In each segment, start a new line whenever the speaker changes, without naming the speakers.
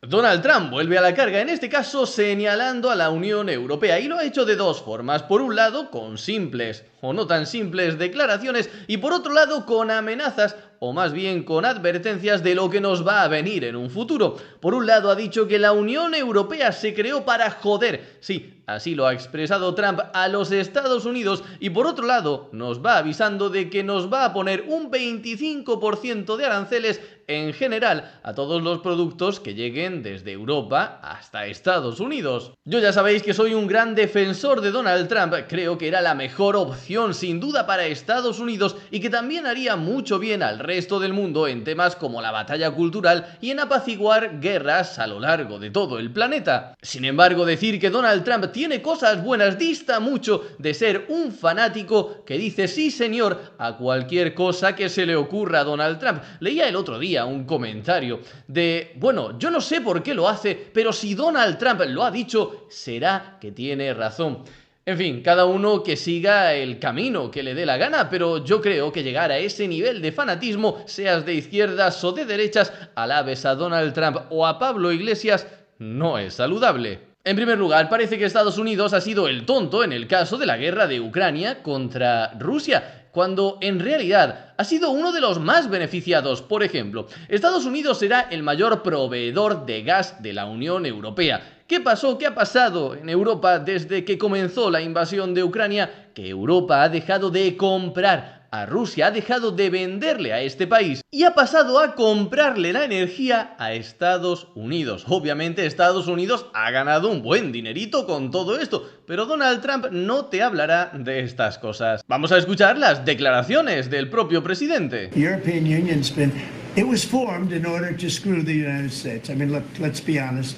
Donald Trump vuelve a la carga, en este caso señalando a la Unión Europea, y lo ha hecho de dos formas. Por un lado, con simples o no tan simples declaraciones, y por otro lado, con amenazas o más bien con advertencias de lo que nos va a venir en un futuro. Por un lado, ha dicho que la Unión Europea se creó para joder, sí, así lo ha expresado Trump, a los Estados Unidos, y por otro lado, nos va avisando de que nos va a poner un 25% de aranceles en general a todos los productos que lleguen desde Europa hasta Estados Unidos. Yo ya sabéis que soy un gran defensor de Donald Trump, creo que era la mejor opción sin duda para Estados Unidos y que también haría mucho bien al resto del mundo en temas como la batalla cultural y en apaciguar guerras a lo largo de todo el planeta. Sin embargo, decir que Donald Trump tiene cosas buenas dista mucho de ser un fanático que dice sí señor a cualquier cosa que se le ocurra a Donald Trump. Leía el otro día un comentario de, bueno, yo no sé por qué lo hace, pero si Donald Trump lo ha dicho, será que tiene razón. En fin, cada uno que siga el camino que le dé la gana, pero yo creo que llegar a ese nivel de fanatismo, seas de izquierdas o de derechas, alabes a Donald Trump o a Pablo Iglesias, no es saludable. En primer lugar, parece que Estados Unidos ha sido el tonto en el caso de la guerra de Ucrania contra Rusia, cuando en realidad ha sido uno de los más beneficiados. Por ejemplo, Estados Unidos será el mayor proveedor de gas de la Unión Europea. ¿Qué pasó? ¿Qué ha pasado en Europa desde que comenzó la invasión de Ucrania? Que Europa ha dejado de comprar a Rusia, ha dejado de venderle a este país y ha pasado a comprarle la energía a Estados Unidos. Obviamente Estados Unidos ha ganado un buen dinerito con todo esto, pero Donald Trump no te hablará de estas cosas. Vamos a escuchar las declaraciones del propio presidente.
European Union's been, it was formed in order to screw the United States. I mean, let's be honest.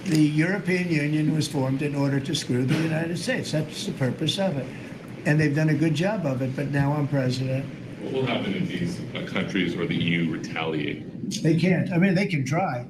The European Union was formed in order to screw the United States. That's the purpose of it. And they've done a good job of it, but now I'm president.
What will happen if these countries or the EU retaliate?
They can't. I mean, they can try,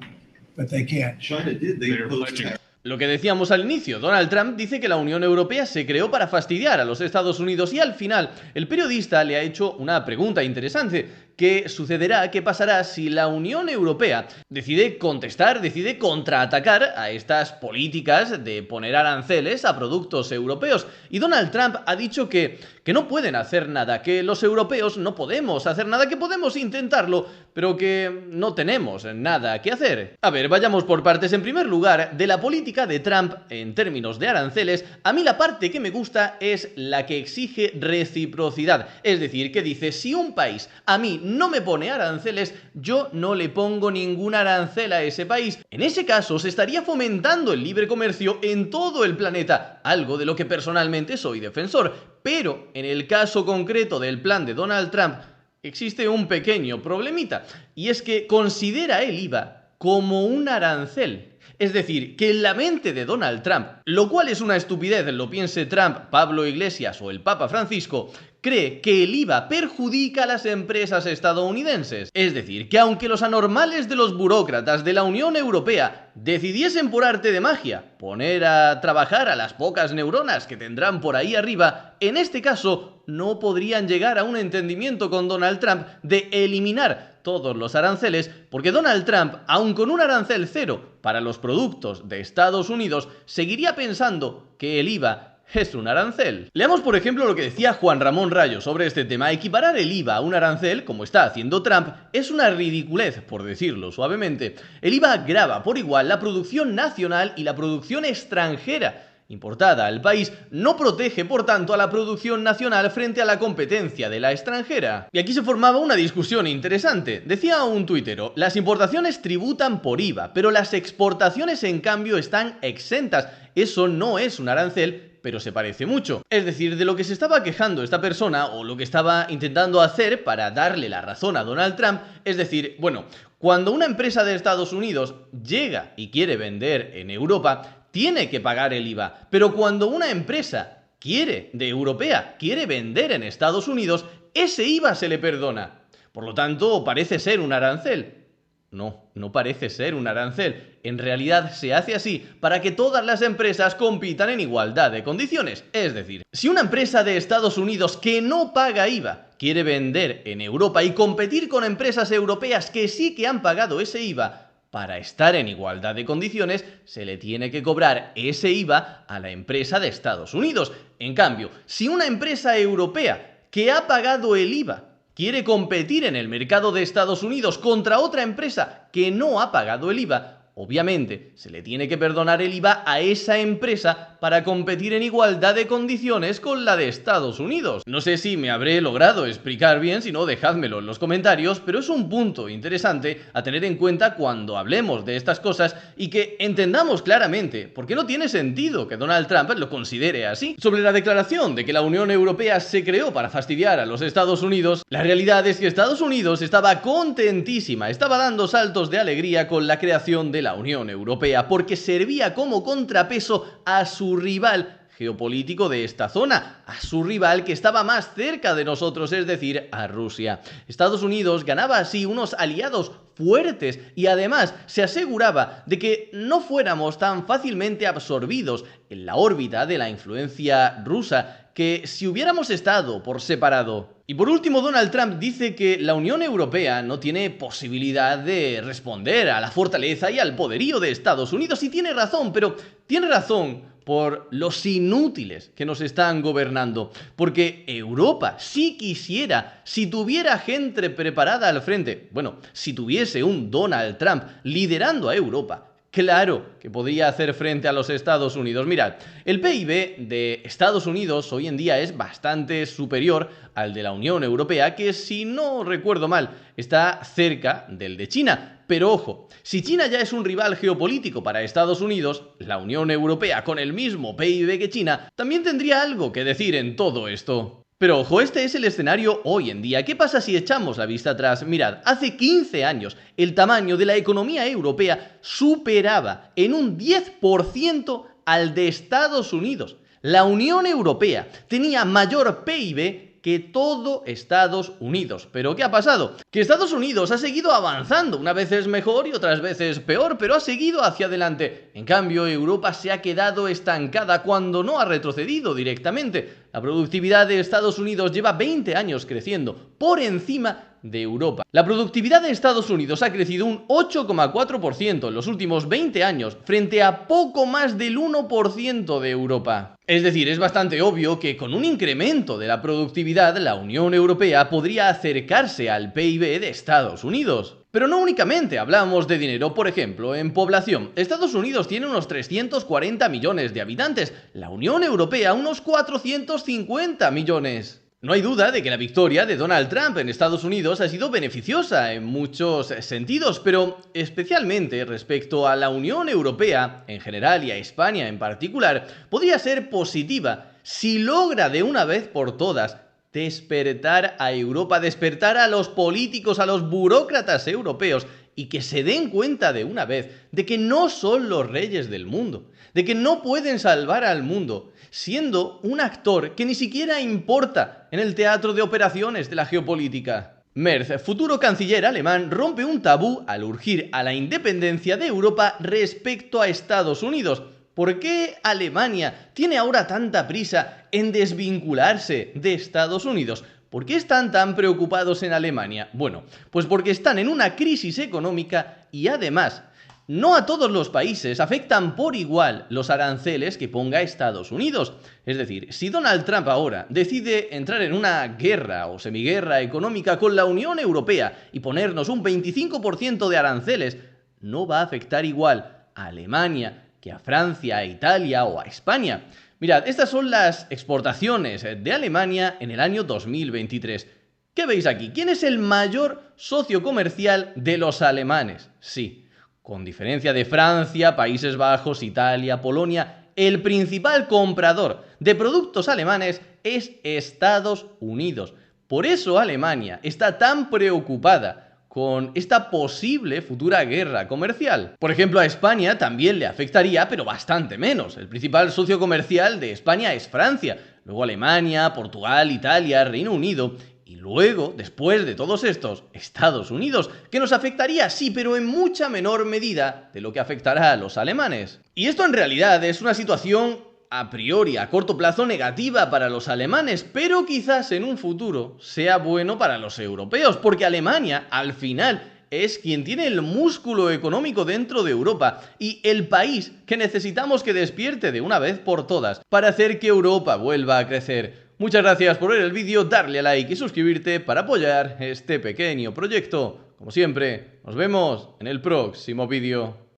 but they can't.
China did. They imposed
Lo que decíamos al inicio, Donald Trump dice que la Unión Europea se creó para fastidiar a los Estados Unidos y al final el periodista le ha hecho una pregunta interesante. ¿Qué sucederá? ¿Qué pasará si la Unión Europea decide contestar, decide contraatacar a estas políticas de poner aranceles a productos europeos? Y Donald Trump ha dicho que no pueden hacer nada, que los europeos no podemos hacer nada, que podemos intentarlo, pero que no tenemos nada que hacer. A ver, vayamos por partes. En primer lugar, de la política de Trump en términos de aranceles, a mí la parte que me gusta es la que exige reciprocidad. Es decir, que dice, si un país a mí no me pone aranceles, yo no le pongo ningún arancel a ese país. En ese caso, se estaría fomentando el libre comercio en todo el planeta, algo de lo que personalmente soy defensor. Pero, en el caso concreto del plan de Donald Trump, existe un pequeño problemita, y es que considera el IVA como un arancel. Es decir, que en la mente de Donald Trump, lo cual es una estupidez, lo piense Trump, Pablo Iglesias o el Papa Francisco, cree que el IVA perjudica a las empresas estadounidenses. Es decir, que aunque los anormales de los burócratas de la Unión Europea decidiesen por arte de magia poner a trabajar a las pocas neuronas que tendrán por ahí arriba, en este caso no podrían llegar a un entendimiento con Donald Trump de eliminar todos los aranceles, porque Donald Trump, aun con un arancel cero para los productos de Estados Unidos, seguiría pensando que el IVA es un arancel. Leamos por ejemplo lo que decía Juan Ramón Rayo sobre este tema. Equiparar el IVA a un arancel, como está haciendo Trump, es una ridiculez, por decirlo suavemente. El IVA grava por igual la producción nacional y la producción extranjera importada al país, no protege por tanto a la producción nacional frente a la competencia de la extranjera. Y aquí se formaba una discusión interesante. Decía un tuitero, las importaciones tributan por IVA, pero las exportaciones en cambio están exentas. Eso no es un arancel, pero se parece mucho. Es decir, de lo que se estaba quejando esta persona, o lo que estaba intentando hacer para darle la razón a Donald Trump, es decir, bueno, cuando una empresa de Estados Unidos llega y quiere vender en Europa, tiene que pagar el IVA, pero cuando una empresa europea quiere vender en Estados Unidos, ese IVA se le perdona. Por lo tanto, parece ser un arancel. No parece ser un arancel. En realidad se hace así para que todas las empresas compitan en igualdad de condiciones. Es decir, si una empresa de Estados Unidos que no paga IVA quiere vender en Europa y competir con empresas europeas que sí que han pagado ese IVA, para estar en igualdad de condiciones, se le tiene que cobrar ese IVA a la empresa de Estados Unidos. En cambio, si una empresa europea que ha pagado el IVA quiere competir en el mercado de Estados Unidos contra otra empresa que no ha pagado el IVA, obviamente se le tiene que perdonar el IVA a esa empresa para competir en igualdad de condiciones con la de Estados Unidos. No sé si me habré logrado explicar bien, si no dejádmelo en los comentarios, pero es un punto interesante a tener en cuenta cuando hablemos de estas cosas y que entendamos claramente por qué no tiene sentido que Donald Trump lo considere así. Sobre la declaración de que la Unión Europea se creó para fastidiar a los Estados Unidos, la realidad es que Estados Unidos estaba contentísima, estaba dando saltos de alegría con la creación de la Unión Europea, porque servía como contrapeso a su rival geopolítico de esta zona, a su rival que estaba más cerca de nosotros, es decir, a Rusia. Estados Unidos ganaba así unos aliados fuertes y además se aseguraba de que no fuéramos tan fácilmente absorbidos en la órbita de la influencia rusa que si hubiéramos estado por separado. Y por último, Donald Trump dice que la Unión Europea no tiene posibilidad de responder a la fortaleza y al poderío de Estados Unidos, y tiene razón, pero tiene razón por los inútiles que nos están gobernando. Porque Europa, si quisiera, si tuviera gente preparada al frente, bueno, si tuviese un Donald Trump liderando a Europa, claro que podría hacer frente a los Estados Unidos. Mirad, el PIB de Estados Unidos hoy en día es bastante superior al de la Unión Europea, que si no recuerdo mal, está cerca del de China. Pero ojo, si China ya es un rival geopolítico para Estados Unidos, la Unión Europea, con el mismo PIB que China, también tendría algo que decir en todo esto. Pero ojo, este es el escenario hoy en día. ¿Qué pasa si echamos la vista atrás? Mirad, hace 15 años el tamaño de la economía europea superaba en un 10% al de Estados Unidos. La Unión Europea tenía mayor PIB que todo Estados Unidos. ¿Pero qué ha pasado? Que Estados Unidos ha seguido avanzando, unas veces mejor y otras veces peor, pero ha seguido hacia adelante. En cambio, Europa se ha quedado estancada cuando no ha retrocedido directamente. La productividad de Estados Unidos lleva 20 años creciendo, por encima de Europa. La productividad de Estados Unidos ha crecido un 8,4% en los últimos 20 años, frente a poco más del 1% de Europa. Es decir, es bastante obvio que con un incremento de la productividad, la Unión Europea podría acercarse al PIB de Estados Unidos. Pero no únicamente hablamos de dinero. Por ejemplo, en población, Estados Unidos tiene unos 340 millones de habitantes, la Unión Europea unos 450 millones. No hay duda de que la victoria de Donald Trump en Estados Unidos ha sido beneficiosa en muchos sentidos, pero especialmente respecto a la Unión Europea en general y a España en particular, podría ser positiva si logra de una vez por todas despertar a Europa, despertar a los políticos, a los burócratas europeos, y que se den cuenta de una vez de que no son los reyes del mundo, de que no pueden salvar al mundo siendo un actor que ni siquiera importa en el teatro de operaciones de la geopolítica. Merz, futuro canciller alemán, rompe un tabú al urgir a la independencia de Europa respecto a Estados Unidos. ¿Por qué Alemania tiene ahora tanta prisa en desvincularse de Estados Unidos? ¿Por qué están tan preocupados en Alemania? Bueno, pues porque están en una crisis económica y además no a todos los países afectan por igual los aranceles que ponga Estados Unidos. Es decir, si Donald Trump ahora decide entrar en una guerra o semiguerra económica con la Unión Europea y ponernos un 25% de aranceles, no va a afectar igual a Alemania que a Francia, a Italia o a España. Mirad, estas son las exportaciones de Alemania en el año 2023. ¿Qué veis aquí? ¿Quién es el mayor socio comercial de los alemanes? Sí, con diferencia de Francia, Países Bajos, Italia, Polonia, el principal comprador de productos alemanes es Estados Unidos. Por eso Alemania está tan preocupada con esta posible futura guerra comercial. Por ejemplo, a España también le afectaría, pero bastante menos. El principal socio comercial de España es Francia, luego Alemania, Portugal, Italia, Reino Unido y luego, después de todos estos, Estados Unidos, que nos afectaría, sí, pero en mucha menor medida de lo que afectará a los alemanes. Y esto en realidad es una situación a priori, a corto plazo, negativa para los alemanes, pero quizás en un futuro sea bueno para los europeos, porque Alemania, al final, es quien tiene el músculo económico dentro de Europa y el país que necesitamos que despierte de una vez por todas para hacer que Europa vuelva a crecer. Muchas gracias por ver el vídeo, darle a like y suscribirte para apoyar este pequeño proyecto. Como siempre, nos vemos en el próximo vídeo.